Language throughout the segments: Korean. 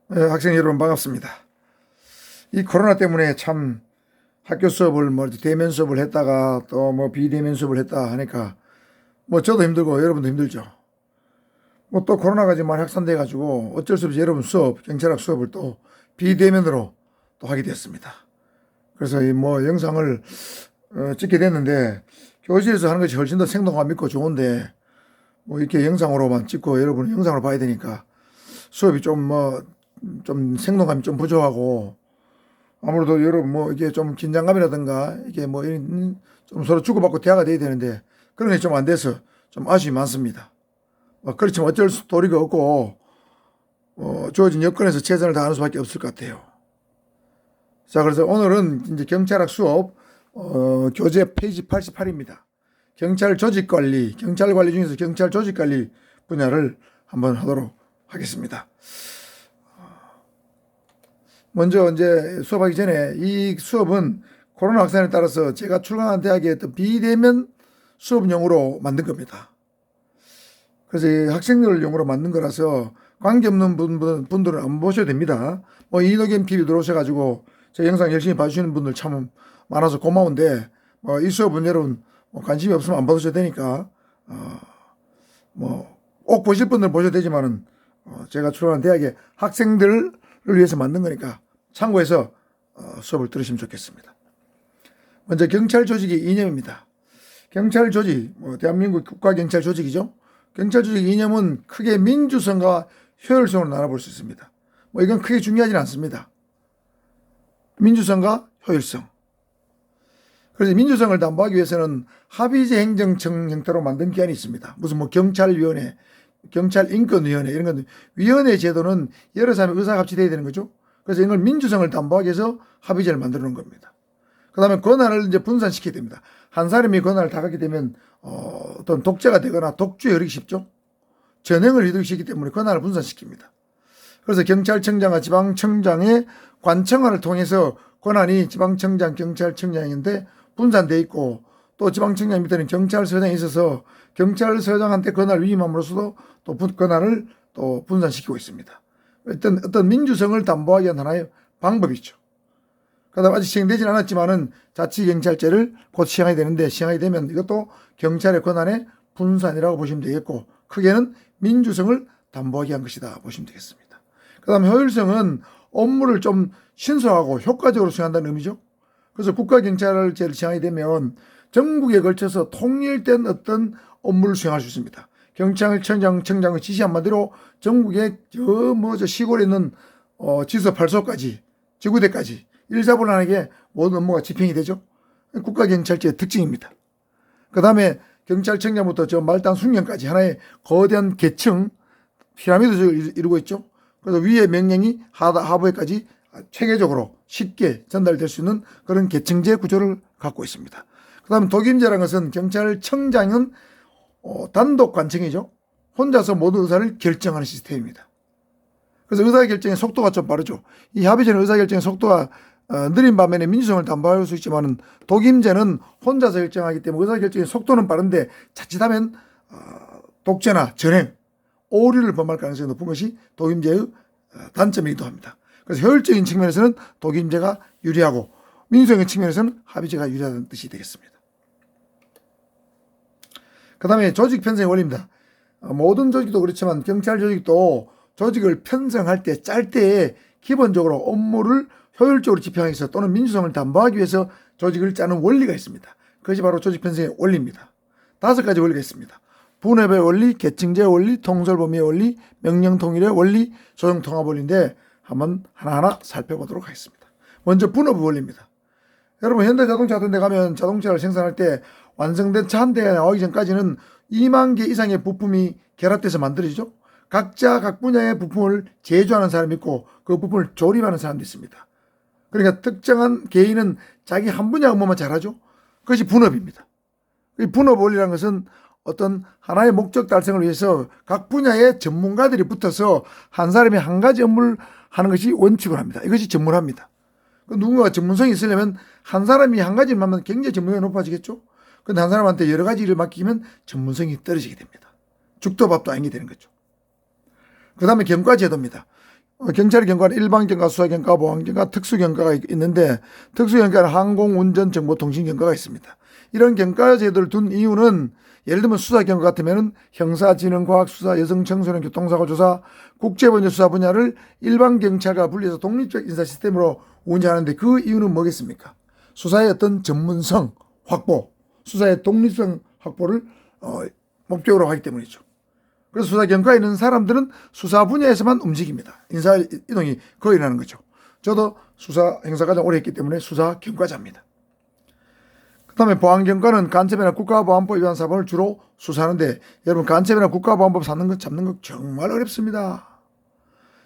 네, 학생 여러분 반갑습니다. 이 코로나 때문에 참 학교 수업을 대면 수업을 했다가 또 비대면 수업을 했다 하니까 저도 힘들고 여러분도 힘들죠. 또 코로나가 지금 많이 확산돼 가지고 어쩔 수 없이 여러분 수업, 경찰학 수업을 또 비대면으로 또 하게 됐습니다. 그래서 이 영상을 찍게 됐는데 교실에서 하는 것이 훨씬 더 생동감 있고 좋은데 이렇게 영상으로만 찍고 여러분 영상으로 봐야 되니까 수업이 좀 생동감이 좀 부족하고 아무래도 여러분 이게 좀 긴장감이라든가 이게 좀 서로 주고받고 대화가 돼야 되는데 그런 게 좀 안 돼서 좀 아쉬움이 많습니다. 그렇지만 어쩔 도리가 없고 주어진 여건에서 최선을 다하는 수밖에 없을 것 같아요. 자, 그래서 오늘은 이제 경찰학 수업 교재 페이지 88입니다. 경찰 조직관리, 경찰 관리 중에서 경찰 조직관리 분야를 한번 하도록 하겠습니다. 먼저 이제 수업하기 전에 이 수업은 코로나 확산에 따라서 제가 출강한 대학의 어떤 비대면 수업용으로 만든 겁니다. 그래서 학생들 용으로 만든 거라서 관계없는 분들은 안 보셔도 됩니다. 이노견 TV 들어오셔가지고 제 영상 열심히 봐주시는 분들 참 많아서 고마운데 이 수업은 여러분 관심이 없으면 안 봐주셔도 되니까 꼭 보실 분들은 보셔도 되지만은 제가 출강한 대학의 학생들을 위해서 만든 거니까 참고해서 수업을 들으시면 좋겠습니다. 먼저 경찰 조직의 이념입니다. 경찰 조직, 대한민국 국가경찰 조직이죠. 경찰 조직 이념은 크게 민주성과 효율성으로 나눠볼 수 있습니다. 이건 크게 중요하지는 않습니다. 민주성과 효율성. 그래서 민주성을 담보하기 위해서는 합의제 행정청 형태로 만든 기관이 있습니다. 무슨 경찰위원회, 경찰인권위원회 이런 건 위원회 제도는 여러 사람의 의사가 합치돼야 되는 거죠. 그래서 이걸 민주성을 담보하기 위해서 합의제를 만들어 놓은 겁니다. 그 다음에 권한을 이제 분산시켜야 됩니다. 한 사람이 권한을 다 갖게 되면 어떤 독재가 되거나 독주에 흐르기 쉽죠. 전횡을 휘두르기 쉽기 때문에 권한을 분산시킵니다. 그래서 경찰청장과 지방청장의 관청화를 통해서 권한이 지방청장, 경찰청장인데 분산되어 있고 또 지방청장 밑에는 경찰서장이 있어서 경찰서장한테 권한을 위임함으로써도 또 권한을 또 분산시키고 있습니다. 어떤 민주성을 담보하기 위한 하나의 방법이죠. 그다음 아직 시행되지는 않았지만은 자치경찰제를 곧 시행하게 되는데 시행하게 되면 이것도 경찰의 권한의 분산이라고 보시면 되겠고 크게는 민주성을 담보하기 위한 것이다 보시면 되겠습니다. 그다음 효율성은 업무를 좀 신속하고 효과적으로 수행한다는 의미죠. 그래서 국가경찰제를 시행하게 되면 전국에 걸쳐서 통일된 어떤 업무를 수행할 수 있습니다. 경찰청장의 지시 한마디로 전국의 저 시골에 있는 지서 8소까지 지구대까지 일사불란하게 모든 업무가 집행이 되죠. 국가경찰제의 특징입니다. 그 다음에 경찰청장부터 저 말단 숙련까지 하나의 거대한 계층 피라미드를 이루고 있죠. 그래서 위의 명령이 하부에까지 체계적으로 쉽게 전달될 수 있는 그런 계층제 구조를 갖고 있습니다. 그 다음에 독임제라는 것은 경찰청장은 단독 관청이죠. 혼자서 모든 의사를 결정하는 시스템입니다. 그래서 의사결정의 속도가 좀 빠르죠. 이 합의제는 의사결정의 속도가 느린 반면에 민주성을 담보할 수 있지만은 독임제는 혼자서 결정하기 때문에 의사결정의 속도는 빠른데 자칫하면 독재나 전횡, 오류를 범할 가능성이 높은 것이 독임제의 단점이기도 합니다. 그래서 효율적인 측면에서는 독임제가 유리하고 민주성의 측면에서는 합의제가 유리하다는 뜻이 되겠습니다. 그 다음에 조직 편성의 원리입니다. 모든 조직도 그렇지만 경찰 조직도 조직을 편성할 때 짤 때 기본적으로 업무를 효율적으로 집행하기 위해서 또는 민주성을 담보하기 위해서 조직을 짜는 원리가 있습니다. 그것이 바로 조직 편성의 원리입니다. 5가지 원리가 있습니다. 분업의 원리, 계층제의 원리, 통솔범위의 원리, 명령통일의 원리, 조정통합 원리인데 한번 하나하나 살펴보도록 하겠습니다. 먼저 분업의 원리입니다. 여러분 현대자동차 같은 데 가면 자동차를 생산할 때 완성된 차 한 대가 나오기 전까지는 2만 개 이상의 부품이 결합돼서 만들어지죠. 각자 각 분야의 부품을 제조하는 사람이 있고 그 부품을 조립하는 사람도 있습니다. 그러니까 특정한 개인은 자기 한 분야 업무만 잘하죠. 그것이 분업입니다. 이 분업 원리라는 것은 어떤 하나의 목적 달성을 위해서 각 분야의 전문가들이 붙어서 한 사람이 한 가지 업무를 하는 것이 원칙으로 합니다. 이것이 전문화입니다. 누군가가 전문성이 있으려면 한 사람이 한 가지를 맡으면 굉장히 전문성이 높아지겠죠. 그런데 한 사람한테 여러 가지 일을 맡기면 전문성이 떨어지게 됩니다. 죽도 밥도 아니게 되는 거죠. 그 다음에 경과제도입니다. 경찰의 경과는 일반경과, 수사경과, 보안경과, 특수경과가 있는데 특수경과는 항공운전정보통신경과가 있습니다. 이런 경과 제도를 둔 이유는 예를 들면 수사경과 같으면 형사지능과학 수사, 여성청소년 교통사고 조사, 국제범죄 수사 분야를 일반경찰과 분리해서 독립적 인사 시스템으로 운영하는데 그 이유는 뭐겠습니까? 수사의 어떤 전문성 확보, 수사의 독립성 확보를 목적으로 하기 때문이죠. 그래서 수사경과에 있는 사람들은 수사 분야에서만 움직입니다. 인사 이동이 거의 일어나는 거죠. 저도 수사 행사과정 오래 했기 때문에 수사경과자입니다. 그 다음에 보안경과는 간첩이나 국가보안법 위반 사건을 주로 수사하는데 여러분 간첩이나 국가보안법 잡는 거 정말 어렵습니다.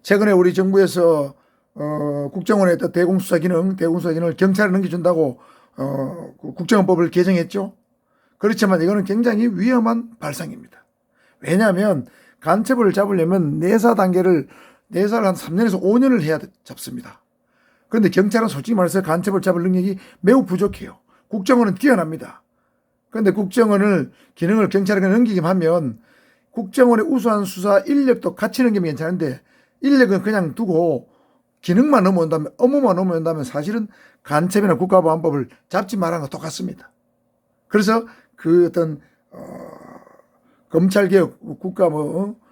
최근에 우리 정부에서 국정원에 있던 대공수사 기능을 경찰에 넘겨준다고 국정원법을 개정했죠. 그렇지만 이거는 굉장히 위험한 발상입니다. 왜냐하면 간첩을 잡으려면 내사를 한 3년에서 5년을 해야 잡습니다. 그런데 경찰은 솔직히 말해서 간첩을 잡을 능력이 매우 부족해요. 국정원은 뛰어납니다. 그런데 국정원을 기능을 경찰에게 넘기기만 하면 국정원의 우수한 수사 인력도 같이 넘기면 괜찮은데 인력은 그냥 두고 기능만 넘어온다면, 업무만 넘어온다면 사실은 간첩이나 국가보안법을 잡지 말라는 거 똑같습니다. 그래서 그 어떤 검찰개혁,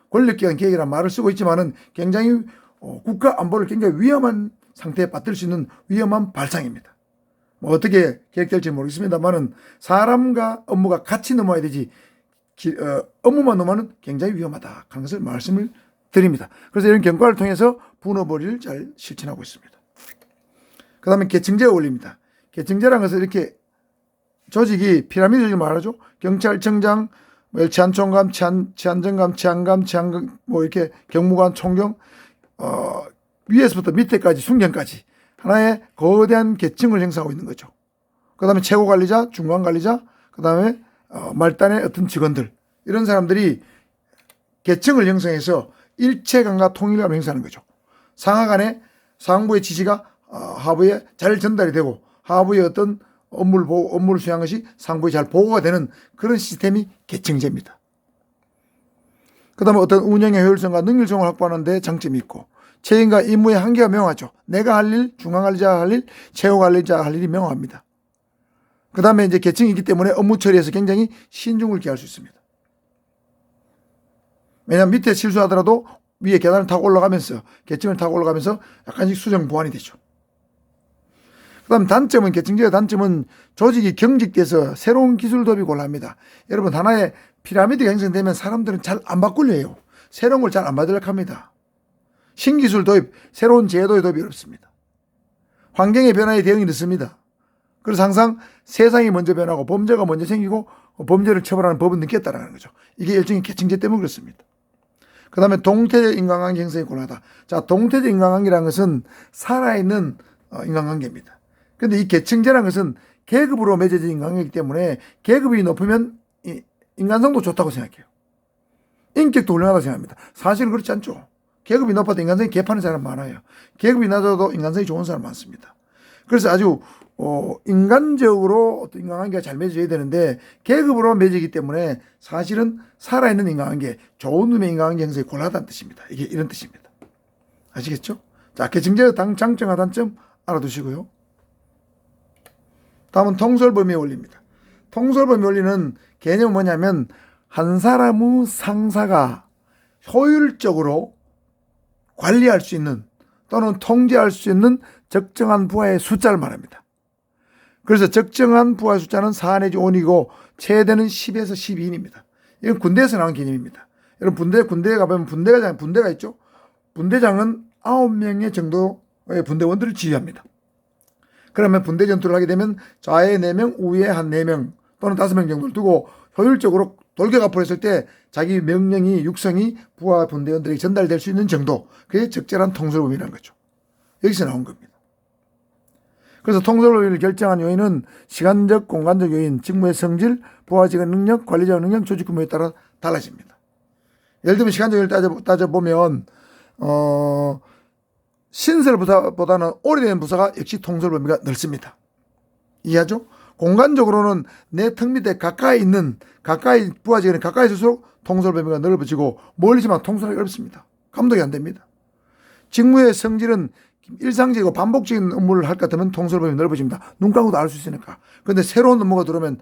권력기관 개혁이라는 말을 쓰고 있지만은 굉장히 국가 안보를 굉장히 위험한 상태에 빠뜨릴 수 있는 위험한 발상입니다. 뭐 어떻게 개혁될지 모르겠습니다만은 사람과 업무가 같이 넘어야 되지 업무만 넘어가는 굉장히 위험하다 하는 것을 말씀을 드립니다. 그래서 이런 경과를 통해서 분업벌이를 잘 실천하고 있습니다. 그 다음에 계층제가 올립니다. 계층제라는 것은 이렇게 조직이 피라미드를 말하죠. 경찰청장, 치안총감, 치안정감, 치안감, 뭐 이렇게 경무관, 총경, 위에서부터 밑에까지 순경까지 하나의 거대한 계층을 형성하고 있는 거죠. 그 다음에 최고관리자, 중간관리자, 그 다음에 말단의 어떤 직원들 이런 사람들이 계층을 형성해서 일체감과 통일감을 형성하는 거죠. 상하 간에 상부의 지시가 하부에 잘 전달이 되고 하부의 어떤 업무를 수행한 것이 상부에 잘 보고가 되는 그런 시스템이 계층제입니다. 그 다음에 어떤 운영의 효율성과 능률성을 확보하는 데 장점이 있고 책임과 임무의 한계가 명확하죠. 내가 할 일, 중앙관리자가 할 일, 최고관리자가 할 일이 명확합니다. 그 다음에 이제 계층이 있기 때문에 업무 처리에서 굉장히 신중을 기할 수 있습니다. 왜냐하면 밑에 실수하더라도 위에 계단을 타고 올라가면서 계층을 타고 올라가면서 약간씩 수정 보완이 되죠. 그 다음 단점은 계층제의 단점은 조직이 경직돼서 새로운 기술 도입이 곤란합니다. 여러분 하나의 피라미드가 형성되면 사람들은 잘 안 바꾸려 해요. 새로운 걸 잘 안 받으려고 합니다. 신기술 도입, 새로운 제도의 도입이 어렵습니다. 환경의 변화에 대응이 늦습니다. 그래서 항상 세상이 먼저 변하고 범죄가 먼저 생기고 범죄를 처벌하는 법은 늦게 따라가는 거죠. 이게 일종의 계층제 때문에 그렇습니다. 그 다음에 동태적 인간관계 형성이 곤란하다. 자, 동태적 인간관계라는 것은 살아있는 인간관계입니다. 그런데 이 계층제라는 것은 계급으로 맺어진 인간관계이기 때문에 계급이 높으면 인간성도 좋다고 생각해요. 인격도 훌륭하다고 생각합니다. 사실은 그렇지 않죠. 계급이 높아도 인간성이 개판인 사람 많아요. 계급이 낮아도 인간성이 좋은 사람 많습니다. 그래서 아주 인간적으로 어떤 인간관계가 잘 맺어져야 되는데 계급으로 맺어지기 때문에 사실은 살아있는 인간관계, 좋은 놈의 인간관계 형성이 곤란하다는 뜻입니다. 이게 이런 뜻입니다. 아시겠죠? 자, 계층제의 장점과 단점 알아두시고요. 다음은 통솔범위 원리입니다. 통솔범위 원리는 개념은 뭐냐면 한 사람의 상사가 효율적으로 관리할 수 있는 또는 통제할 수 있는 적정한 부하의 숫자를 말합니다. 그래서 적정한 부하의 숫자는 4 내지 5이고 최대는 10에서 12인입니다. 이건 군대에서 나온 개념입니다. 여러분 군대에 가보면 분대가 있죠. 분대장은 9명의 정도의 분대원들을 지휘합니다. 그러면 분대 전투를 하게 되면 좌에 4명, 우에 한 4명 또는 5명 정도를 두고 효율적으로 돌격앞으로 했을 때 자기 명령이 육성이 부하 분대원들에게 전달될 수 있는 정도, 그게 적절한 통솔범위라는 거죠. 여기서 나온 겁니다. 그래서 통솔범위를 결정한 요인은 시간적, 공간적 요인, 직무의 성질, 부하직의 능력, 관리자의 능력, 조직 규모에 따라 달라집니다. 예를 들면 시간적 요인을 따져보면 신설 부서보다는 오래된 부서가 역시 통솔범위가 넓습니다. 이해하죠? 공간적으로는 내 턱 밑에 가까이 부하직은 가까이 있을수록 통솔 범위가 넓어지고 멀리지만 통솔하기 어렵습니다. 감독이 안 됩니다. 직무의 성질은 일상적이고 반복적인 업무를 할 것 같으면 통솔 범위 넓어집니다. 눈 감고도 알 수 있으니까. 그런데 새로운 업무가 들어오면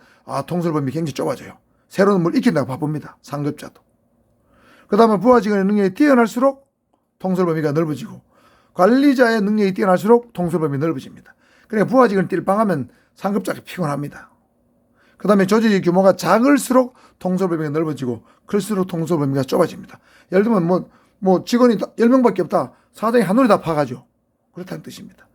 통솔 범위 굉장히 좁아져요. 새로운 업무를 익힌다고 바쁩니다. 상급자도. 그 다음에 부하 직원의 능력이 뛰어날수록 통솔 범위가 넓어지고 관리자의 능력이 뛰어날수록 통솔 범위 넓어집니다. 그러니까 부하 직원을 띨빵하면 상급자가 피곤합니다. 그 다음에 조직의 규모가 작을수록 통솔 범위가 넓어지고 클수록 통솔 범위가 좁아집니다. 예를 들면 직원이 10명밖에 없다. 사장이 한눈에 다 파가죠. 그렇다는 뜻입니다.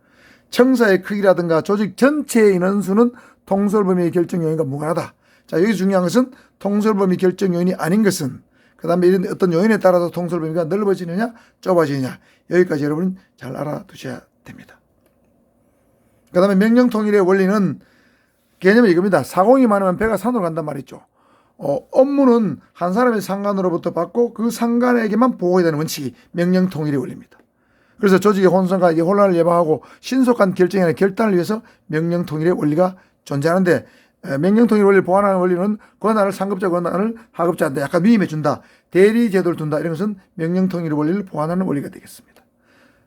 청사의 크기라든가 조직 전체의 인원수는 통솔 범위의 결정 요인과 무관하다. 자, 여기 중요한 것은 통솔 범위 결정 요인이 아닌 것은 그 다음에 이런 어떤 요인에 따라서 통솔 범위가 넓어지느냐 좁아지느냐 여기까지 여러분 잘 알아두셔야 됩니다. 그 다음에 명령 통일의 원리는 개념이 이겁니다. 사공이 많으면 배가 산으로 간단 말이죠. 업무는 한 사람의 상관으로부터 받고 그 상관에게만 보고해야 되는 원칙이 명령 통일의 원리입니다. 그래서 조직의 혼선과 혼란을 예방하고 신속한 결정이나 결단을 위해서 명령 통일의 원리가 존재하는데 명령 통일 원리를 보완하는 원리는 권한을 상급자 권한을 하급자한테 약간 위임해 준다. 대리 제도를 둔다. 이런 것은 명령 통일의 원리를 보완하는 원리가 되겠습니다.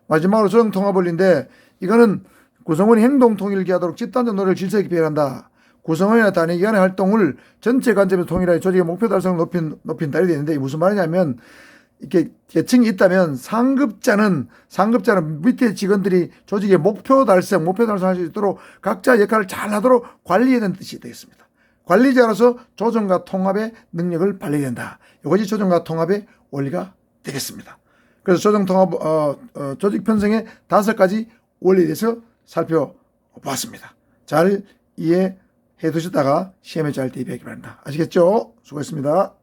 마지막으로 조정 통합 원리인데 이거는 구성원이 행동 통일을 기하도록 집단적 노력을 질서 있게 비행한다. 구성원이나 단위 기관의 활동을 전체 관점에서 통일하여 조직의 목표 달성을 높인다. 이렇게 되는데 무슨 말이냐면 이렇게 계층이 있다면 상급자는 밑에 직원들이 조직의 목표 달성할 수 있도록 각자 역할을 잘 하도록 관리해야 되는 뜻이 되겠습니다. 관리자로서 조정과 통합의 능력을 발휘해야 된다. 이것이 조정과 통합의 원리가 되겠습니다. 그래서 조정 통합 조직 편성의 5가지 원리에 대해서 살펴봤습니다. 잘 이해해 두셨다가 시험에 잘 대비하기 바랍니다. 아시겠죠? 수고했습니다.